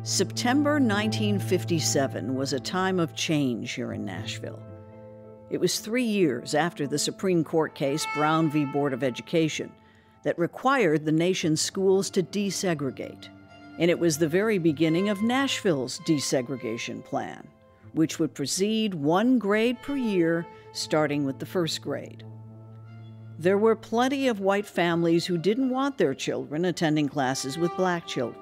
September 1957 was a time of change here in Nashville. It was 3 years after the Supreme Court case, Brown v. Board of Education, that required the nation's schools to desegregate. And it was the very beginning of Nashville's desegregation plan, which would proceed 1 grade per year, starting with the first grade. There were plenty of white families who didn't want their children attending classes with black children.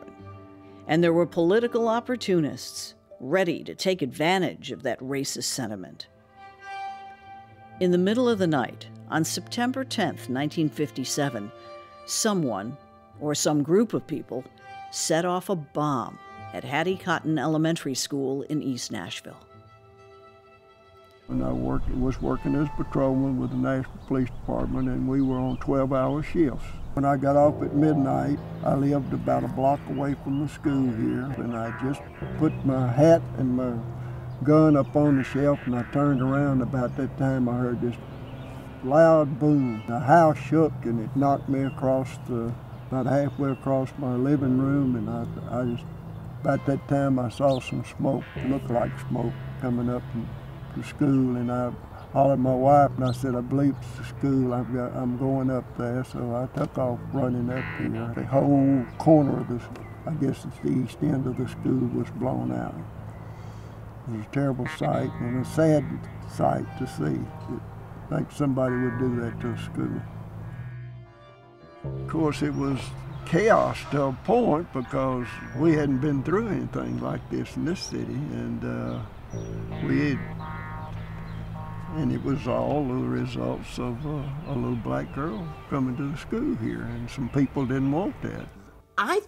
And there were political opportunists ready to take advantage of that racist sentiment. In the middle of the night, on September 10th, 1957, someone, or some group of people, set off a bomb at Hattie Cotton Elementary School in East Nashville. And I was working as patrolman with the Nashville Police Department, and we were on 12-hour shifts. When I got off at midnight, I lived about a block away from the school here, and I just put my hat and my gun up on the shelf, and I turned around. About that time, I heard this loud boom. The house shook, and it knocked me across about halfway across my living room, and I just, about that time, I saw some smoke, looked like smoke, coming up from the school, and I hollered at my wife, and I said, I believe it's the school. I'm going up there. So I took off running up here. The whole corner of this, I guess it's the east end of the school, was blown out. It was a terrible sight and a sad sight to see. I think somebody would do that to a school. Of course, it was chaos to a point because we hadn't been through anything like this in this city, and it was all the results of a little black girl coming to the school here, and some people didn't want that. I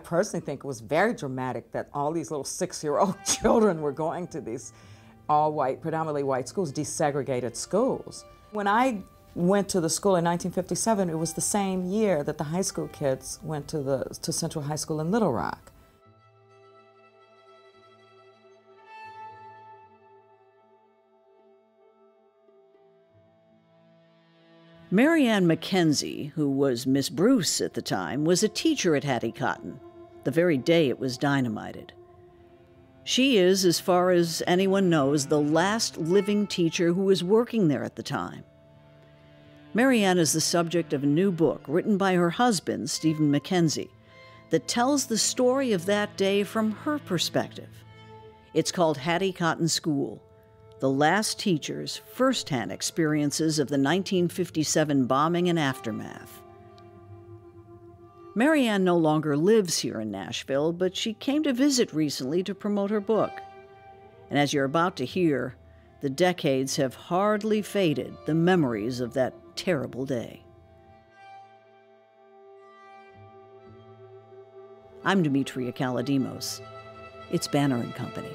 personally think it was very dramatic that all these little 6-year-old children were going to these all-white, predominantly white schools, desegregated schools. When I went to the school in 1957, it was the same year that the high school kids went to Central High School in Little Rock. MaryAnne MacKenzie, who was Miss Bruce at the time, was a teacher at Hattie Cotton, the very day it was dynamited. She is, as far as anyone knows, the last living teacher who was working there at the time. MaryAnne is the subject of a new book written by her husband, Stephen McKenzie, that tells the story of that day from her perspective. It's called Hattie Cotton School: The Last Teacher's First-Hand Experiences of the 1957 Bombing and Aftermath. MaryAnne no longer lives here in Nashville, but she came to visit recently to promote her book. And as you're about to hear, the decades have hardly faded the memories of that terrible day. I'm Demetria Kaladimos. It's Banner and Company.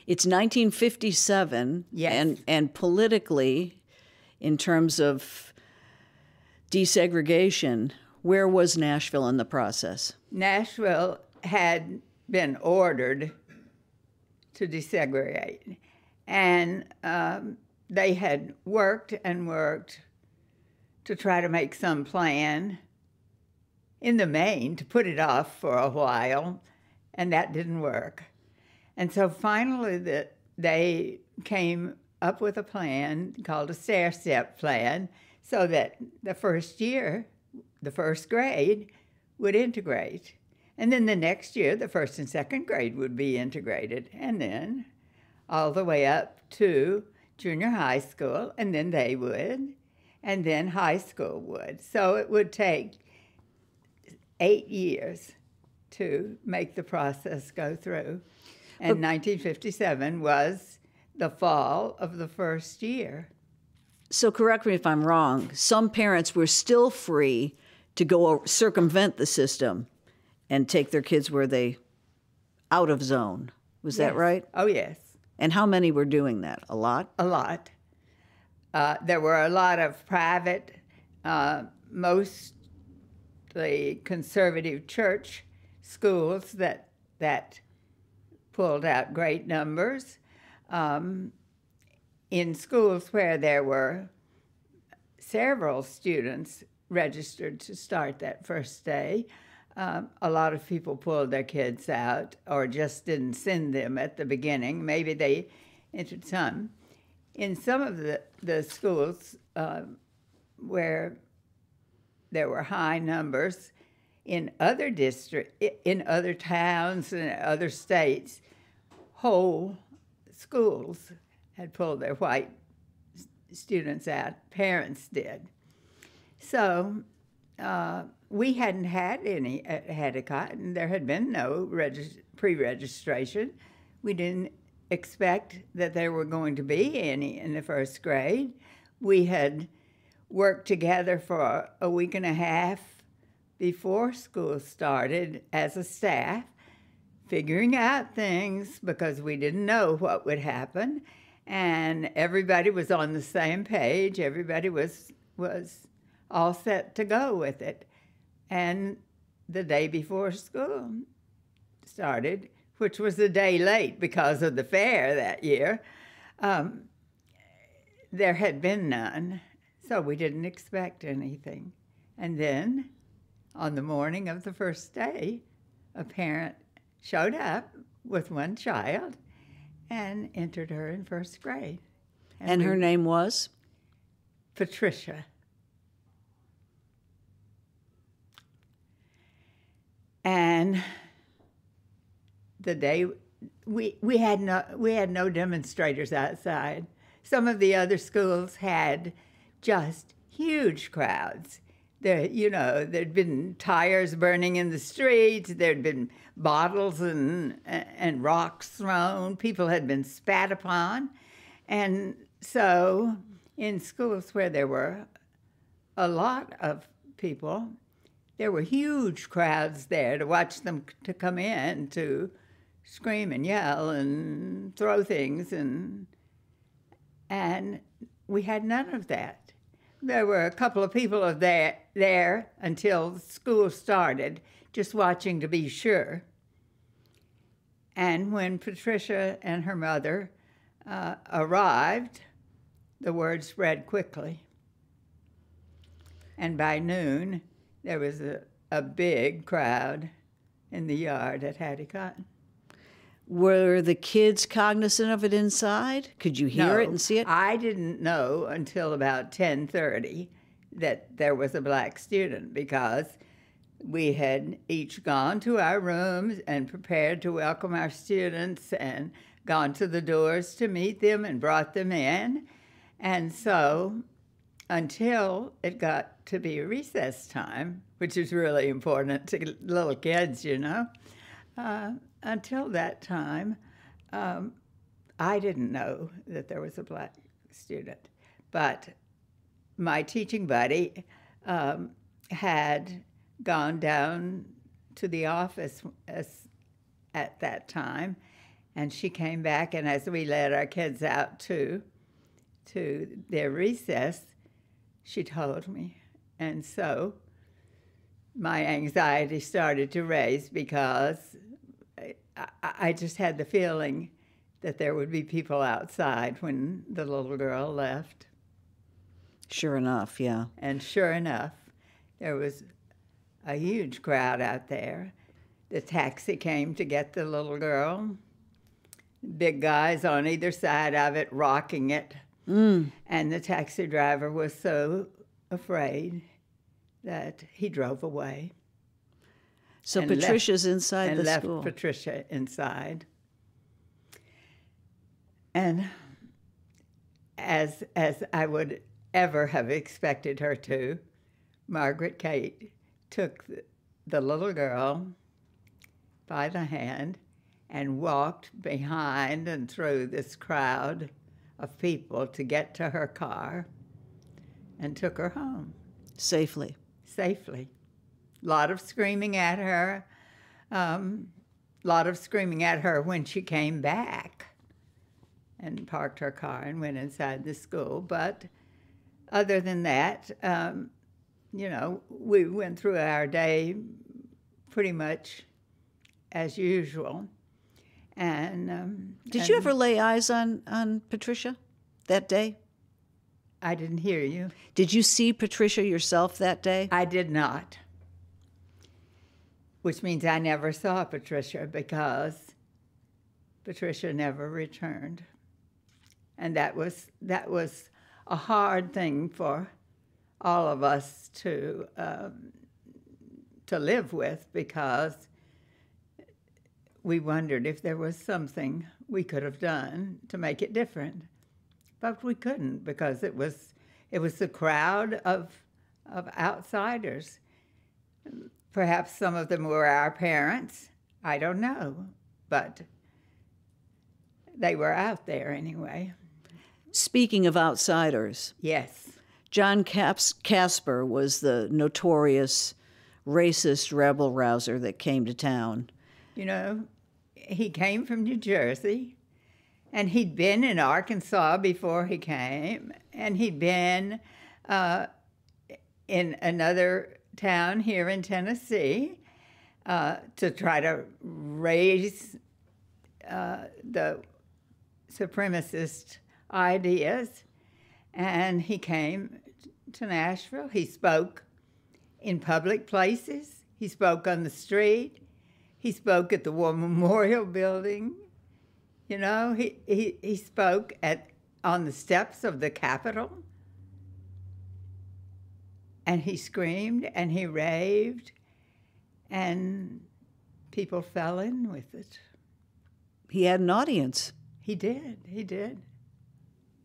It's 1957, yes. and politically, in terms of desegregation, where was Nashville in the process? Nashville had been ordered to desegregate, and they had worked and worked to try to make some plan in the main to put it off for a while, and that didn't work. And so finally they came up with a plan called a stair-step plan so that the first year, the first grade, would integrate. And then the next year, the first and second grade would be integrated. And then all the way up to junior high school, and then they would, and then high school would. So it would take 8 years to make the process go through. And 1957 was the fall of the first year. So correct me if I'm wrong, some parents were still free to go circumvent the system and take their kids where they out of zone. Was that right? Oh, yes. And how many were doing that? A lot? A lot. There were a lot of private, mostly conservative church schools that pulled out great numbers. in schools where there were several students registered to start that first day, a lot of people pulled their kids out or just didn't send them at the beginning. Maybe they entered some. In some of the schools where there were high numbers, in other in other towns and other states, whole schools had pulled their white students out. Parents did. So we hadn't had any at Hattie Cotton. There had been no pre-registration. We didn't expect that there were going to be any in the first grade. We had worked together for a week and a half before school started as a staff, figuring out things because we didn't know what would happen. And everybody was on the same page. Everybody was all set to go with it. And the day before school started, which was a day late because of the fair that year, there had been none, so we didn't expect anything. And then, on the morning of the first day, a parent showed up with one child and entered her in first grade. And her name was? Patricia. And the day we had no demonstrators outside. Some of the other schools had just huge crowds. There'd been tires burning in the streets. There'd been bottles and rocks thrown. People had been spat upon, and so in schools where there were a lot of people, there were huge crowds there to watch them to come in to scream and yell and throw things, and we had none of that. There were a couple of people there until school started, just watching to be sure. And when Patricia and her mother arrived, the word spread quickly. And by noon, there was a big crowd in the yard at Hattie Cotton. Were the kids cognizant of it inside? Could you hear it and see it? I didn't know until about 10:30 that there was a black student, because we had each gone to our rooms and prepared to welcome our students and gone to the doors to meet them and brought them in. And so until it got to be recess time, which is really important to little kids, until that time, I didn't know that there was a black student. But my teaching buddy had gone down to the office at that time, and she came back, and as we led our kids out to their recess, she told me. And so my anxiety started to raise, because I just had the feeling that there would be people outside when the little girl left. Sure enough, yeah. And sure enough, there was a huge crowd out there. The taxi came to get the little girl. Big guys on either side of it rocking it. And the taxi driver was so afraid that he drove away. So Patricia's inside the school. And left Patricia inside. And as I would ever have expected her to, Margaret Kate took the little girl by the hand and walked behind and through this crowd of people to get to her car and took her home. Safely. Safely. A lot of screaming at her. Lot of screaming at her when she came back and parked her car and went inside the school. But other than that, we went through our day pretty much as usual. And did you ever lay eyes on Patricia? that day? I didn't hear you. Did you see Patricia yourself that day? I did not, which means I never saw Patricia because Patricia never returned. And that was a hard thing for all of us to live with, because we wondered if there was something we could have done to make it different. But we couldn't, because it was the crowd of outsiders. Perhaps some of them were our parents. I don't know, but they were out there anyway. Speaking of outsiders, Yes. John Casper was the notorious racist rebel-rouser that came to town. You know, he came from New Jersey, and he'd been in Arkansas before he came, and he'd been in another town here in Tennessee to try to raise the supremacist ideas. And he came to Nashville. He spoke in public places. He spoke on the street. He spoke at the War Memorial Building. You know, he spoke on the steps of the Capitol. And he screamed and he raved, and people fell in with it. He had an audience. He did.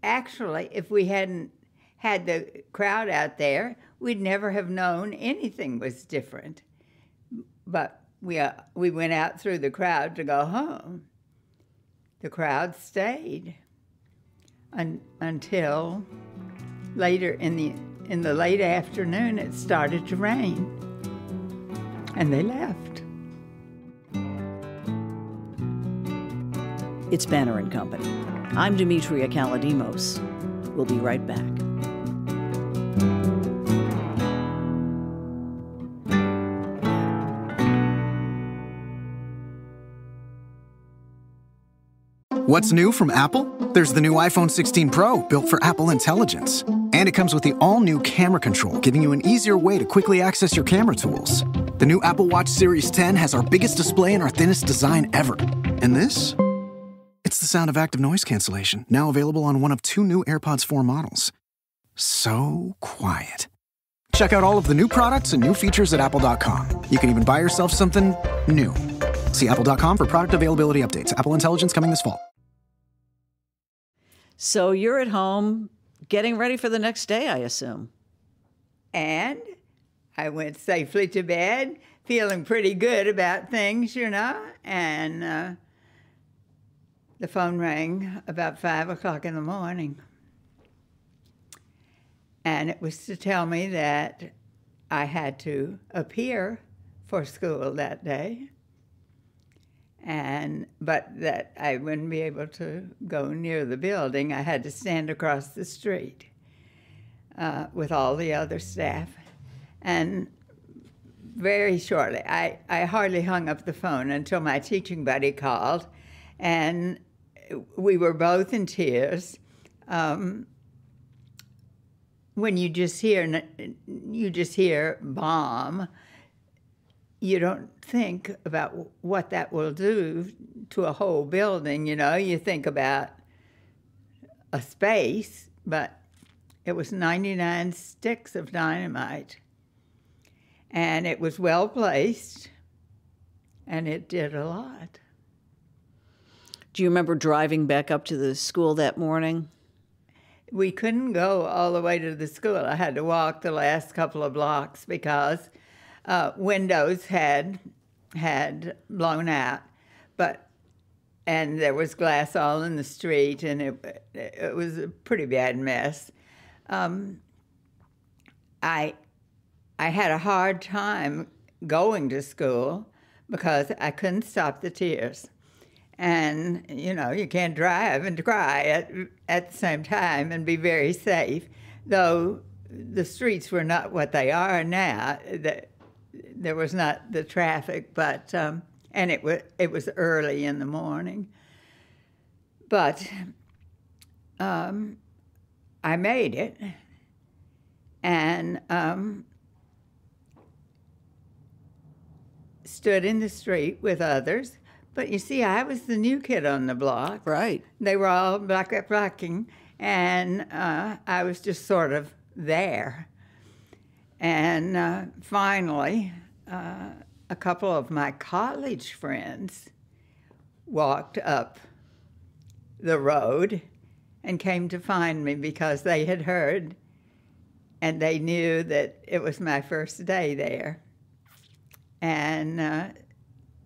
Actually, if we hadn't had the crowd out there, we'd never have known anything was different. But we went out through the crowd to go home. The crowd stayed until later in the late afternoon. It started to rain, and they left. It's Banner and Company. I'm Demetria Kalodimos. We'll be right back. What's new from Apple? There's the new iPhone 16 Pro, built for Apple Intelligence. And it comes with the all-new camera control, giving you an easier way to quickly access your camera tools. The new Apple Watch Series 10 has our biggest display and our thinnest design ever. And this? It's the sound of active noise cancellation, now available on one of 2 new AirPods 4 models. So quiet. Check out all of the new products and new features at apple.com. You can even buy yourself something new. See apple.com for product availability updates. Apple Intelligence coming this fall. So you're at home getting ready for the next day, I assume. And I went safely to bed, feeling pretty good about things, you know, and the phone rang about 5 o'clock in the morning. And it was to tell me that I had to appear for school that day, but that I wouldn't be able to go near the building. I had to stand across the street with all the other staff. And very shortly, I hardly hung up the phone until my teaching buddy called, and we were both in tears. When you just hear bomb, you don't think about what that will do to a whole building. You know, you think about a space, but it was 99 sticks of dynamite, and it was well placed, and it did a lot. Do you remember driving back up to the school that morning? We couldn't go all the way to the school. I had to walk the last couple of blocks because windows had blown out, and there was glass all in the street, and it was a pretty bad mess. I had a hard time going to school because I couldn't stop the tears. And, you know, you can't drive and cry at the same time and be very safe, though the streets were not what they are now. There was not the traffic, but and it was early in the morning. But I made it, and stood in the street with others. But you see, I was the new kid on the block. Right. They were all blacking, and I was just sort of there. And finally, a couple of my college friends walked up the road and came to find me because they had heard and they knew that it was my first day there. And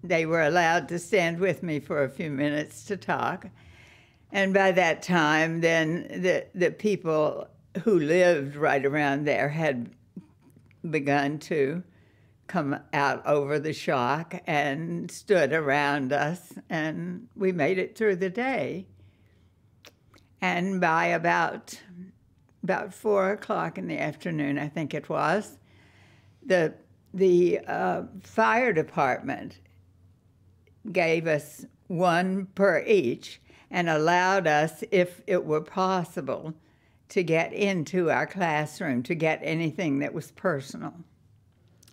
they were allowed to stand with me for a few minutes to talk. And by that time, then the people who lived right around there had begun to come out over the shock and stood around us, and we made it through the day. And by about 4 o'clock in the afternoon, I think it was, the fire department gave us one per each and allowed us, if it were possible, to get into our classroom to get anything that was personal.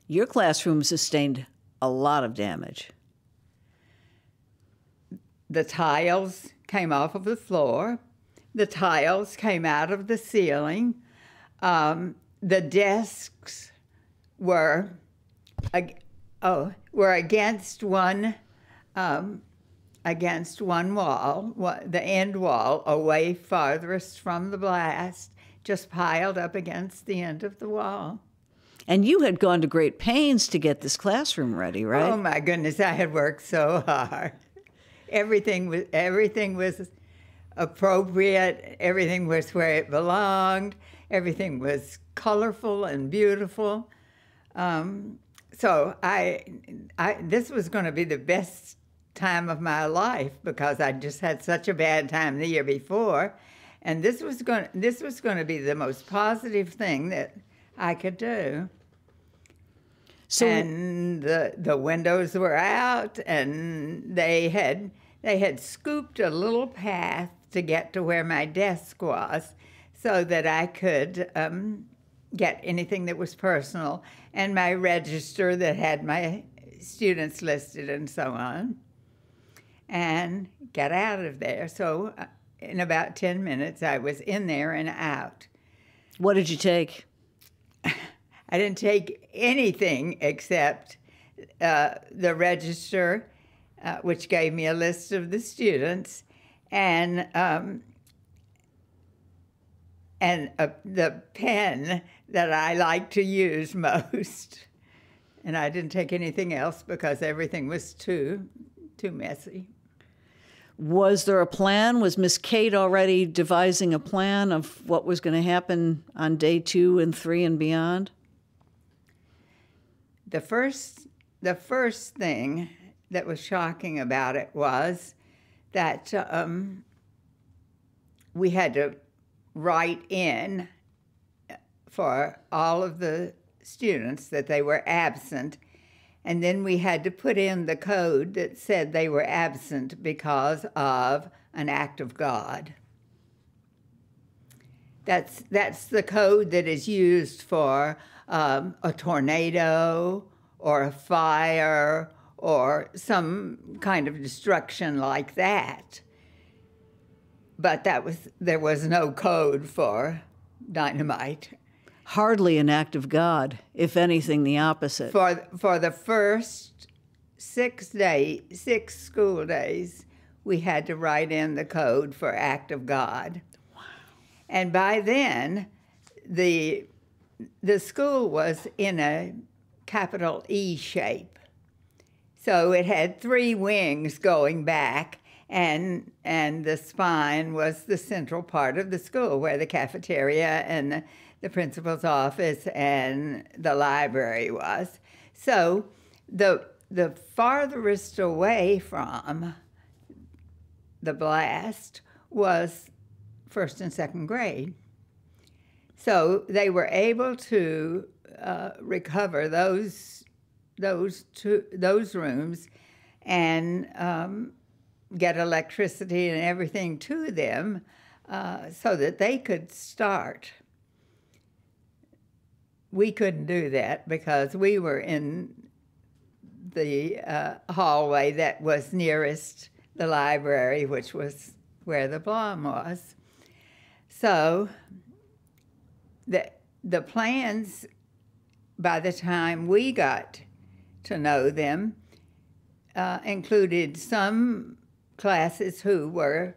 Your classroom sustained a lot of damage. The tiles came off of the floor. The tiles came out of the ceiling. The desks were against one wall, the end wall, away farthest from the blast, just piled up against the end of the wall. And you had gone to great pains to get this classroom ready, right? Oh my goodness, I had worked so hard. Everything was appropriate. Everything was where it belonged. Everything was colorful and beautiful. So this was going to be the best time of my life because I just had such a bad time the year before, and this was going to be the most positive thing that I could do. So, and the windows were out, and they had scooped a little path to get to where my desk was, so that I could get anything that was personal, and my register that had my students listed and so on, and get out of there. So in about 10 minutes, I was in there and out. What did you take? I didn't take anything except the register, which gave me a list of the students, and the pen that I like to use most. And I didn't take anything else because everything was too messy. Was there a plan? Was Miss Kate already devising a plan of what was going to happen on day 2 and 3 and beyond? The first thing that was shocking about it was that we had to write in for all of the students that they were absent, and then we had to put in the code that said they were absent because of an act of God. That's the code that is used for a tornado or a fire or some kind of destruction like that. But there was no code for dynamite. Hardly an act of God, if anything, the opposite. For the first 6 school days, we had to write in the code for act of God. Wow. And by then, the school was in a capital E shape. So it had 3 wings going back, and the spine was the central part of the school where the cafeteria and the principal's office and the library was. So the farthest away from the blast was 1st and 2nd grade. So they were able to recover those rooms and get electricity and everything to them so that they could start. We couldn't do that because we were in the hallway that was nearest the library, which was where the Blom was. So the plans, by the time we got to know them, included some classes who were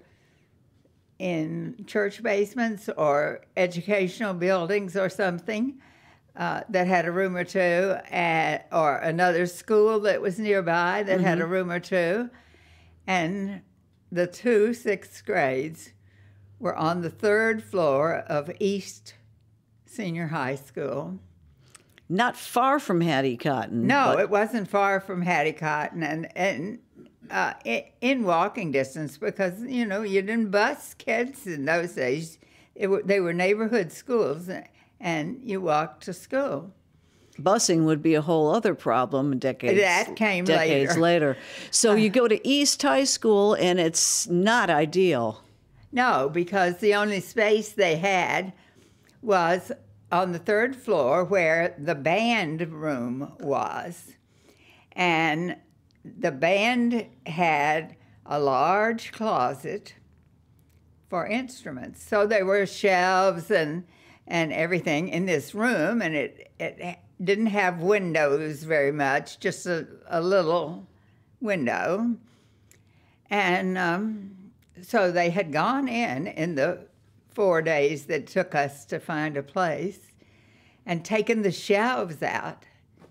in church basements or educational buildings or something that had a room or two, or another school that was nearby that had a room or two. And the 2 6th grades were on the 3rd floor of East Senior High School. Not far from Hattie Cotton. No, it wasn't far from Hattie Cotton, and in walking distance, because, you didn't bus kids in those days. They were neighborhood schools, and you walked to school. Busing would be a whole other problem decades later. So you go to East High School, and it's not ideal. No, because the only space they had was on the 3rd floor where the band room was. And the band had a large closet for instruments. So there were shelves and everything in this room, and it didn't have windows very much, just a little window. And so they had gone in the 4 days that took us to find a place, and taken the shelves out,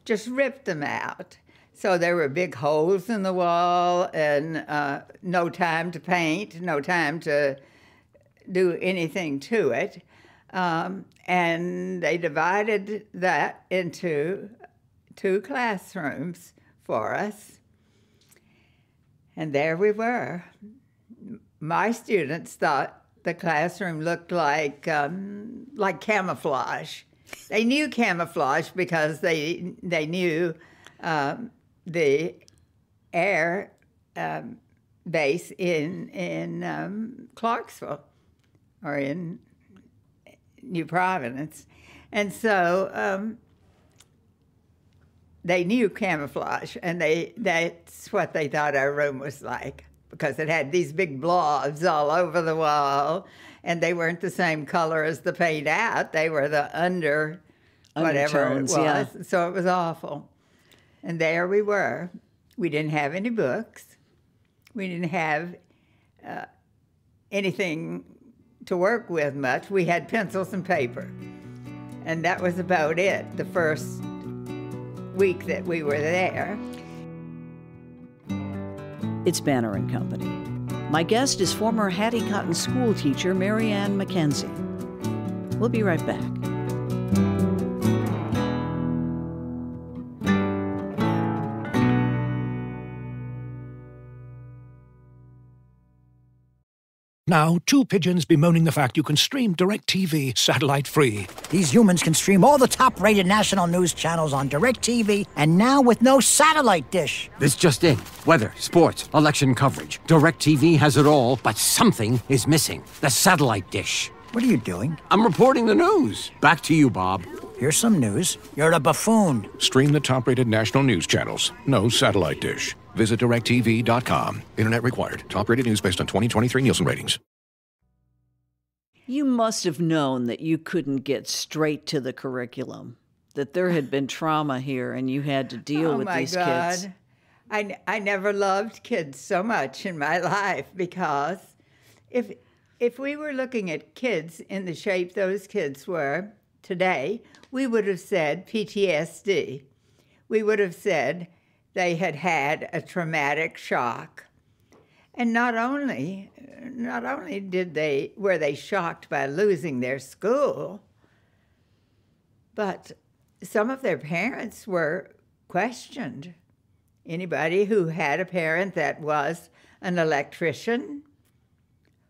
just ripped them out. So there were big holes in the wall, and no time to paint, no time to do anything to it. And they divided that into 2 classrooms for us. And there we were. My students thought the classroom looked like camouflage. They knew camouflage because they knew the air base in Clarksville or in New Providence. And so they knew camouflage, and that's what they thought our room was like, because it had these big blobs all over the wall, and they weren't the same color as the paint out. They were the whatever it was. Yeah. So it was awful. And there we were. We didn't have any books. We didn't have anything to work with much. We had pencils and paper. And that was about it the first week that we were there. It's Banner and Company. My guest is former Hattie Cotton School teacher MaryAnne MacKenzie. We'll be right back. Now, 2 pigeons bemoaning the fact you can stream DirecTV satellite-free. These humans can stream all the top-rated national news channels on DirecTV, and now with no satellite dish. This just in. Weather, sports, election coverage. DirecTV has it all, but something is missing. The satellite dish. What are you doing? I'm reporting the news. Back to you, Bob. Here's some news. You're a buffoon. Stream the top-rated national news channels. No satellite dish. Visit DirecTV.com. Internet required. Top-rated news based on 2023 Nielsen ratings. You must have known that you couldn't get straight to the curriculum, that there had been trauma here and you had to deal with these kids. I never loved kids so much in my life, because if we were looking at kids in the shape those kids were today, we would have said PTSD. We would have said they had had a traumatic shock. And not only were they shocked by losing their school, but some of their parents were questioned. Anybody who had a parent that was an electrician,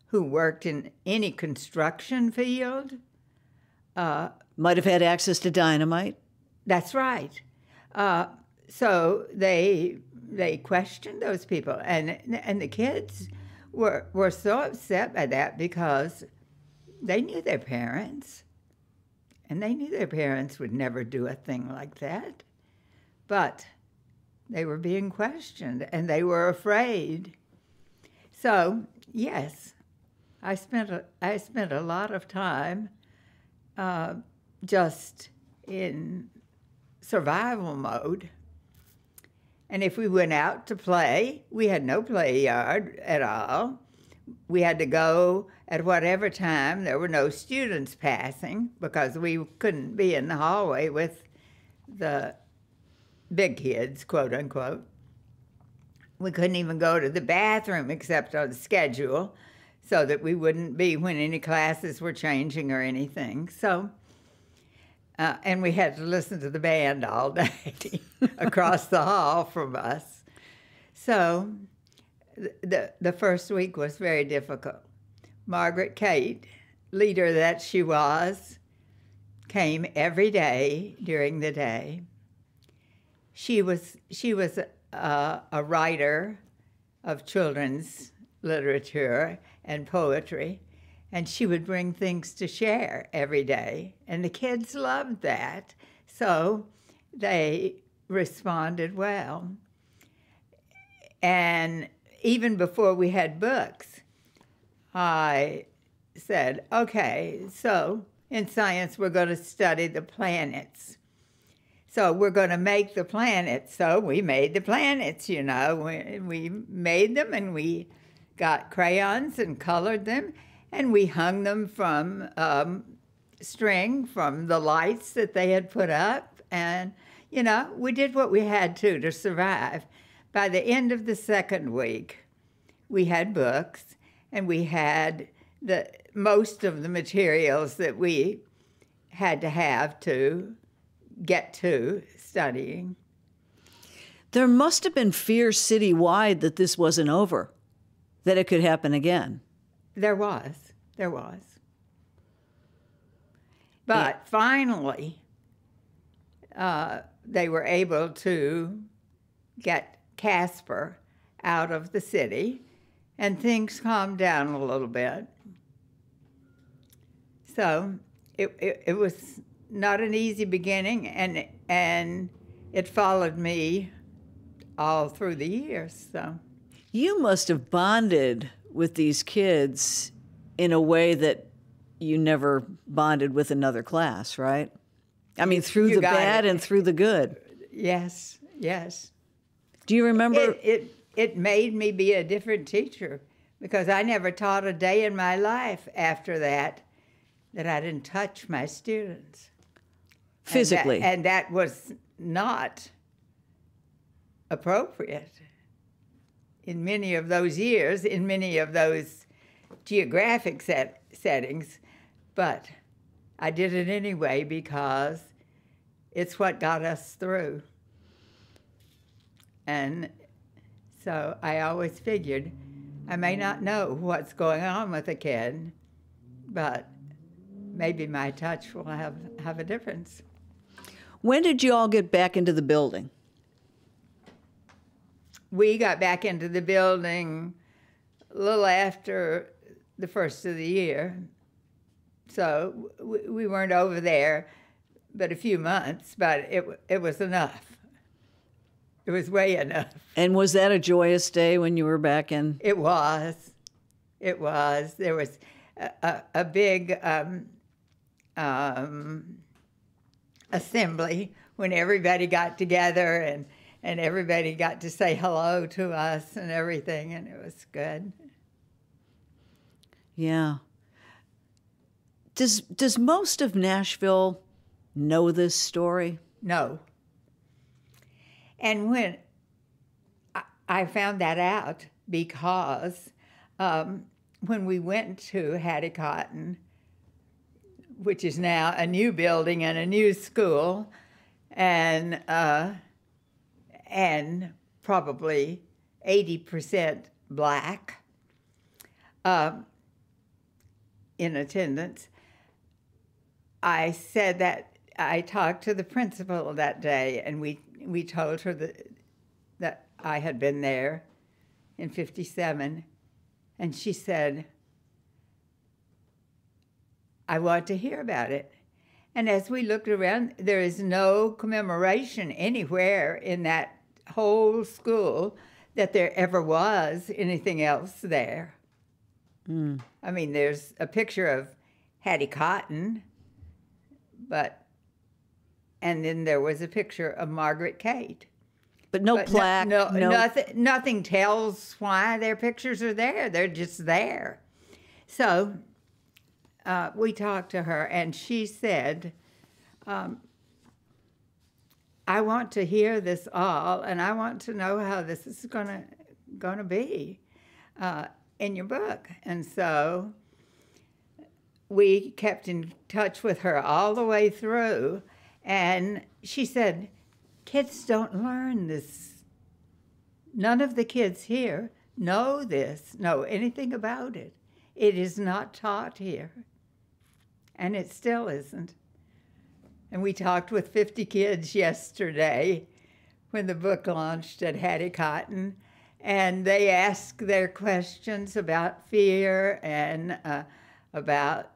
who worked in any construction field, might have had access to dynamite. That's right. So they questioned those people, and the kids were so upset by that, because they knew their parents, and they knew their parents would never do a thing like that. But they were being questioned, and they were afraid. So, yes, I spent a lot of time just in survival mode. And if we went out to play, we had no play yard at all. We had to go at whatever time. There were no students passing because we couldn't be in the hallway with the big kids, quote unquote. We couldn't even go to the bathroom except on the schedule so that we wouldn't be when any classes were changing or anything. So, and we had to listen to the band all day across the hall from us. So the first week was very difficult. Margaret Kate, leader that she was, came every day during the day. She was a writer of children's literature and poetry, and she would bring things to share every day. And the kids loved that, so they responded well. And even before we had books, I said, okay, so in science we're going to study the planets. So we're going to make the planets. So we made the planets, you know. We made them, and we got crayons and colored them, and we hung them from string from the lights that they had put up. And, you know, we did what we had to survive. By the end of the second week, we had books, and we had most of the materials that we had to have to get to studying. There must have been fear citywide that this wasn't over, that it could happen again. There was. But finally, they were able to get Casper out of the city, and things calmed down a little bit. So it was not an easy beginning, and it followed me all through the years. So you must have bonded with these kids in a way that you never bonded with another class, right? I mean, through the bad and through the good. Yes. Do you remember? It made me be a different teacher, because I never taught a day in my life after that I didn't touch my students. Physically. And that was not appropriate in many of those years, in many of those geographic settings, but I did it anyway because it's what got us through. And so I always figured I may not know what's going on with a kid, but maybe my touch will have a difference. When did you all get back into the building? We got back into the building a little after the first of the year. So we weren't over there but a few months, but it was enough. It was way enough. And was that a joyous day when you were back in? It was. There was a big assembly when everybody got together, and everybody got to say hello to us and everything, and it was good. Yeah. Does most of Nashville know this story? No. And when I found that out because when we went to Hattie Cotton, which is now a new building and a new school, and probably 80% black in attendance, I said that I talked to the principal that day, and we told her that I had been there in '57, and she said, I want to hear about it. And as we looked around, there is no commemoration anywhere in that whole school that there ever was anything else there. I mean, there's a picture of Hattie Cotton, and then there was a picture of Margaret Kate. But no plaque? No. Nothing tells why their pictures are there. They're just there. So we talked to her, and she said, I want to hear this all, and I want to know how this is gonna be in your book. And so we kept in touch with her all the way through, and she said, kids don't learn this. None of the kids here know anything about it. It is not taught here, and it still isn't. And we talked with 50 kids yesterday when the book launched at Hattie Cotton, and they asked their questions about fear and about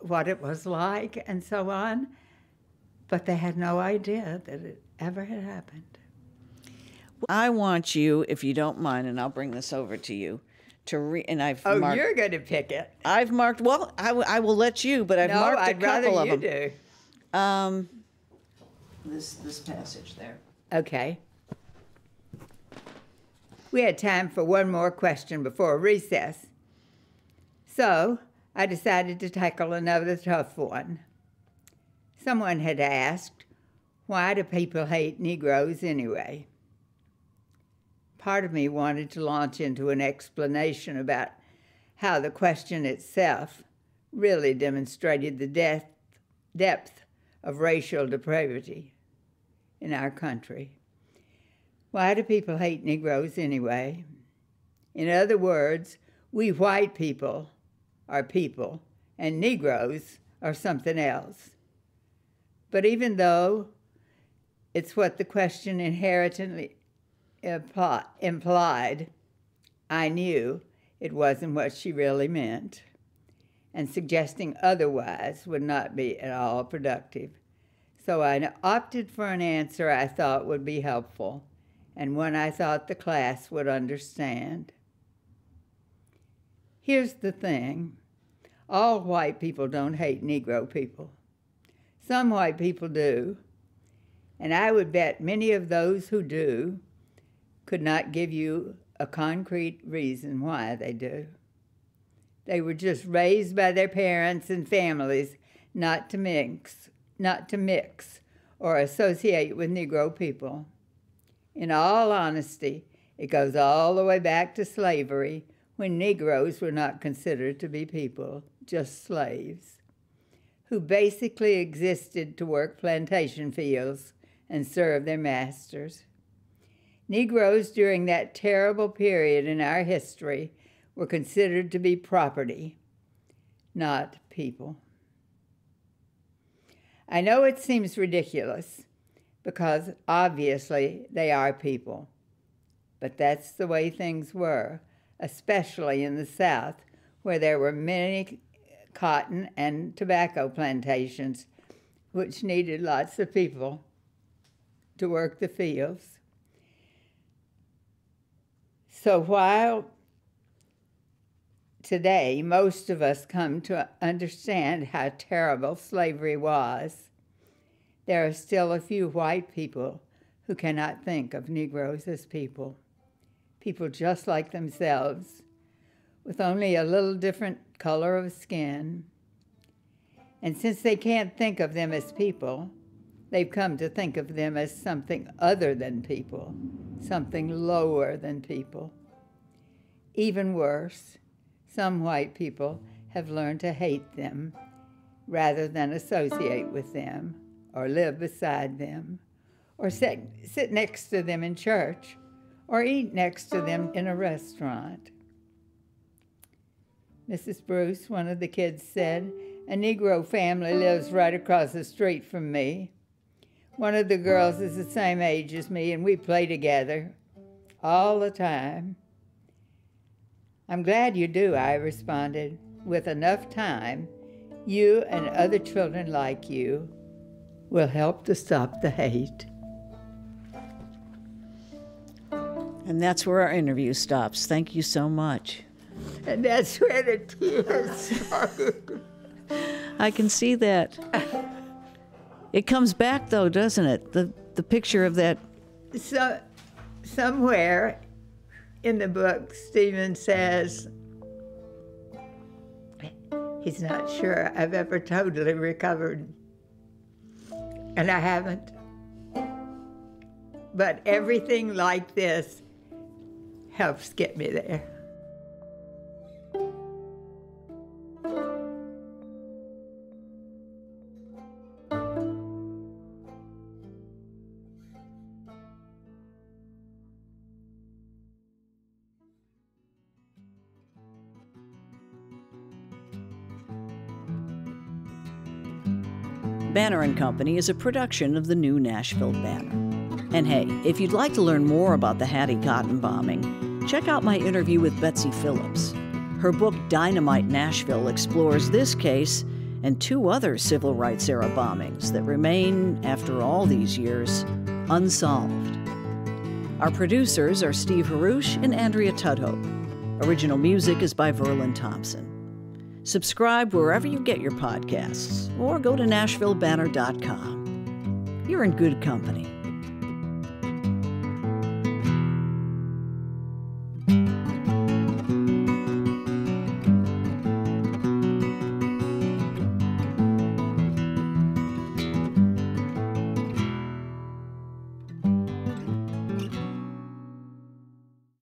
what it was like and so on, but they had no idea that it ever had happened. I want you, if you don't mind, and I'll bring this over to you, to read. And I've marked, you're going to pick it. I've marked. Well, I will let you, but I've marked a couple of them. No, I'd rather you do. This passage there. Okay. We had time for one more question before recess. So I decided to tackle another tough one. Someone had asked, why do people hate Negroes anyway? Part of me wanted to launch into an explanation about how the question itself really demonstrated the depth of racial depravity in our country. Why do people hate Negroes anyway? In other words, we white people are people, and Negroes are something else. But even though it's what the question inherently implied, I knew it wasn't what she really meant, and suggesting otherwise would not be at all productive. So I opted for an answer I thought would be helpful, and one I thought the class would understand. Here's the thing. All white people don't hate Negro people. Some white people do, and I would bet many of those who do could not give you a concrete reason why they do. They were just raised by their parents and families not to mix or associate with Negro people. In all honesty, it goes all the way back to slavery, when Negroes were not considered to be people, just slaves, who basically existed to work plantation fields and serve their masters. Negroes during that terrible period in our history were considered to be property, not people. I know it seems ridiculous, because obviously they are people, but that's the way things were, especially in the South, where there were many cotton and tobacco plantations, which needed lots of people to work the fields. So while today most of us come to understand how terrible slavery was, there are still a few white people who cannot think of Negroes as people just like themselves, with only a little different color of skin. And since they can't think of them as people, they've come to think of them as something other than people, something lower than people. Even worse, some white people have learned to hate them rather than associate with them or live beside them or sit next to them in church or eat next to them in a restaurant. Mrs. Bruce, one of the kids, said, "A Negro family lives right across the street from me. One of the girls is the same age as me, and we play together all the time." "I'm glad you do," I responded. "With enough time, You and other children like you will help to stop the hate. And that's where our interview stops. Thank you so much. And that's where the tears started. I can see that. It comes back, though, doesn't it? The picture of that. So, somewhere in the book, Stephen says, he's not sure I've ever totally recovered. And I haven't. But everything like this helps get me there. Banner & Company is a production of the New Nashville Banner. And hey, if you'd like to learn more about the Hattie Cotton bombing, check out my interview with Betsy Phillips. Her book, Dynamite Nashville, explores this case and 2 other civil rights era bombings that remain, after all these years, unsolved. Our producers are Steve Harouche and Andrea Tudhope. Original music is by Verlin Thompson. Subscribe wherever you get your podcasts, or go to NashvilleBanner.com. You're in good company.